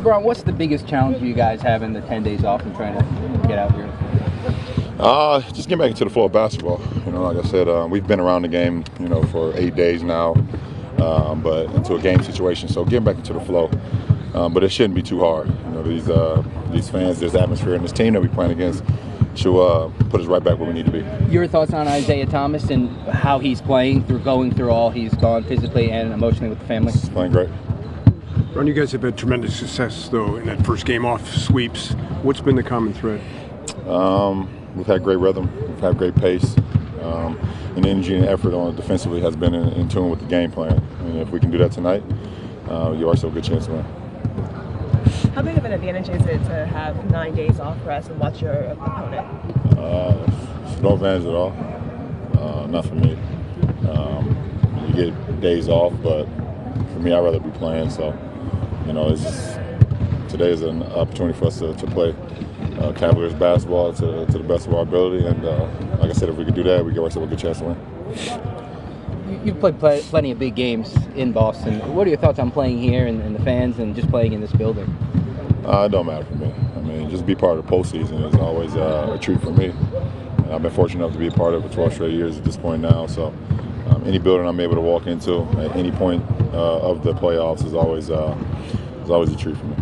LeBron, what's the biggest challenge you guys have in the 10 days off and trying to get out here? Just getting back into the flow of basketball. Like I said, we've been around the game, for 8 days now, but into a game situation. So getting back into the flow, but it shouldn't be too hard. These fans, this atmosphere, and this team that we're playing against should put us right back where we need to be. Your thoughts on Isaiah Thomas and how he's playing going through all he's gone physically and emotionally with the family? He's playing great. Ron, you guys have had tremendous success, though, in that first game off sweeps. What's been the common thread? We've had great rhythm. We've had great pace. And the energy and effort on defensively has been in tune with the game plan. And if we can do that tonight, you also have a good chance to win. How big of an advantage is it to have 9 days off rest and watch your opponent? It's no advantage at all. Not for me. You get days off, but for me, I'd rather be playing. So, today is an opportunity for us to play Cavaliers basketball to the best of our ability. And like I said, if we could do that, we give ourselves a good chance to win. You've played plenty of big games in Boston. What are your thoughts on playing here and the fans and just playing in this building? It don't matter for me. Just be part of the postseason is always a treat for me. And I've been fortunate enough to be a part of it for 12 straight years at this point now. So any building I'm able to walk into at any point of the playoffs is always a treat for me.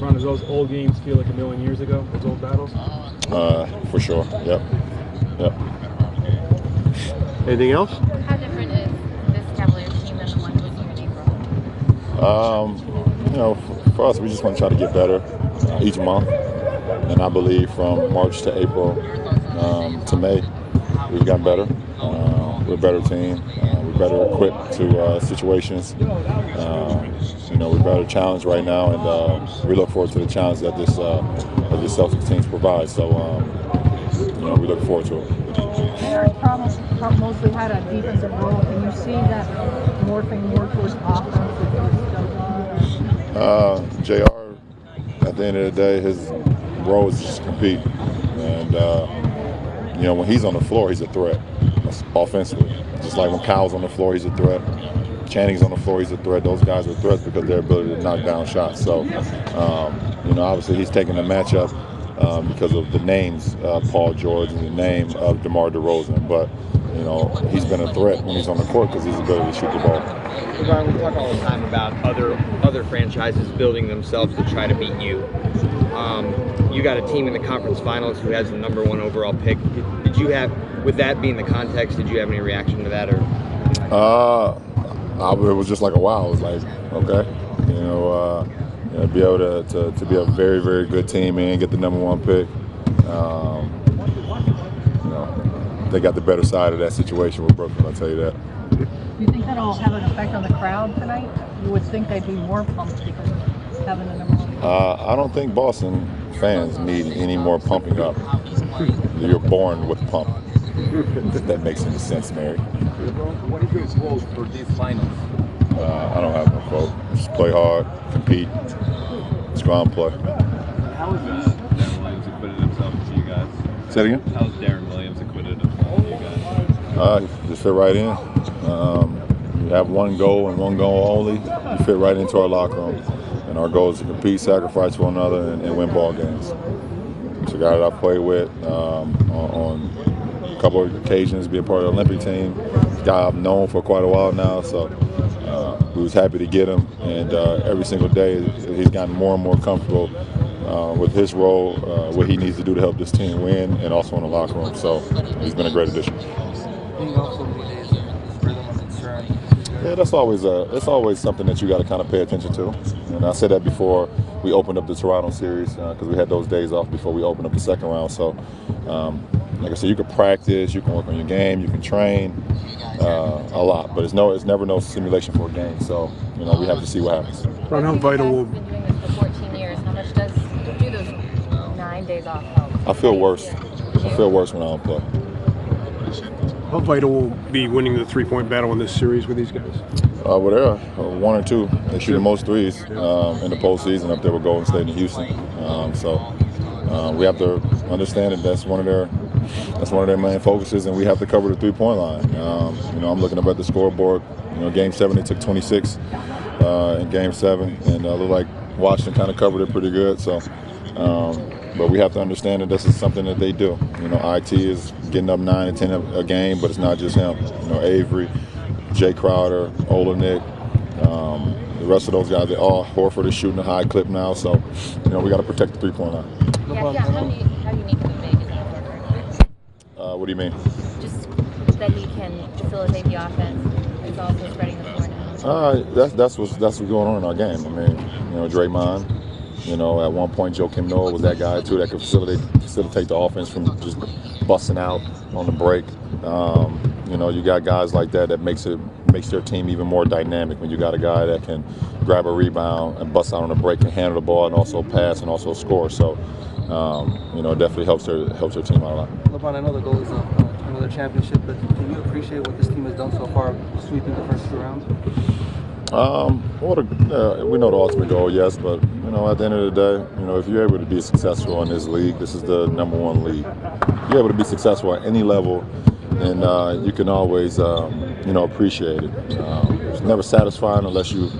Ron, does those old games feel like a million years ago, those old battles? For sure, yep. Anything else? How different is this Cavaliers team than the one with you in April? For us, we just want to try to get better each month. And I believe from March to April to May, we've gotten better. We're a better team. We're better equipped to situations. We're better challenged right now, and we look forward to the challenge that this Celtics team provides. So, we look forward to it. JR mostly had a defensive role. Can you see that morphing more towards offense? JR, at the end of the day, his role is just to compete. And, when he's on the floor, he's a threat offensively. Just like when Kyle's on the floor, he's a threat. Channing's on the floor, he's a threat. Those guys are threats because of their ability to knock down shots. So, obviously he's taking the matchup because of the names Paul George and the name of DeMar DeRozan. But, he's been a threat when he's on the court because of his ability to shoot the ball. LeBron, we talk all the time about other franchises building themselves to try to beat you. You got a team in the conference finals who has the #1 overall pick. With that being the context, did you have any reaction to that? It was just like a wow. It was like, okay, be able to be a very, very good team and get the #1 pick. They got the better side of that situation with Brooklyn, I'll tell you that. Do you think that'll have an effect on the crowd tonight? You would think they'd be more pumped because of having the #1. I don't think Boston fans need any more pumping up. You're born with a pump. If that makes any sense, Mary. What is your quote for these finals? I don't have no quote. Just play hard, compete, just go out and play. How is Darren Williams acquitted himself to you guys? Say it again? How's Darren Williams acquitted himself to you guys? Just fit right in. You have one goal and one goal only. You fit right into our locker room. And our goal is to compete, sacrifice one another, and win ball games. It's a guy that I've played with on a couple of occasions, be a part of the Olympic team. It's a guy I've known for quite a while now, so we was happy to get him. And every single day, he's gotten more and more comfortable with his role, what he needs to do to help this team win, and also in the locker room. So he's been a great addition. Yeah, that's always something that you got to kind of pay attention to. And I said that before we opened up the Toronto series because we had those days off before we opened up the second round. So, like I said, you can practice, you can work on your game, you can train a lot, but it's never no simulation for a game. So, we have to see what happens. Ron, how vital will You've been doing this for 14 years. How much does do those 9 days off help? I feel worse. I feel worse when I don't play. How vital will be winning the three-point battle in this series with these guys? Well, they're 1 or 2. They shoot the most threes in the postseason up there with Golden State and Houston. So we have to understand that that's one of their main focuses, and we have to cover the three-point line. I'm looking up at the scoreboard. Game 7, they took 26 in Game 7, and it looked like Washington kind of covered it pretty good. So, but we have to understand that this is something that they do. You know, IT is getting up 9 and 10 a game, but it's not just him. You know, Avery, Jay Crowder, Olenek, the rest of those guys, they all Horford is shooting a high clip now. So, you know, we got to protect the 3-point line. Yeah, how unique of a big is that? What do you mean? Just that he can facilitate the offense. It's also spreading the floor now. That's what's going on in our game. I mean, you know, Draymond. You know, at one point, Joakim Noah was that guy too that could facilitate the offense from just busting out on the break. You know, you got guys like that makes their team even more dynamic when you got a guy that can grab a rebound and bust out on the break and handle the ball and also pass and also score. So, you know, it definitely helps their team out a lot. LeBron, I know the goal is another championship, but can you appreciate what this team has done so far, sweeping the first 2 rounds? We know the ultimate goal, yes, but you know, at the end of the day, you know, if you're able to be successful in this league, this is the #1 league. If you're able to be successful at any level, then you can always, you know, appreciate it. It's never satisfying unless you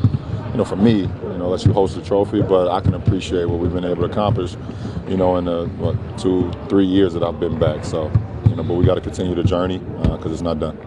know, for me, you know, unless you host a trophy. But I can appreciate what we've been able to accomplish, you know, in the 2-3 years that I've been back. So, you know, but we got to continue the journey because it's not done.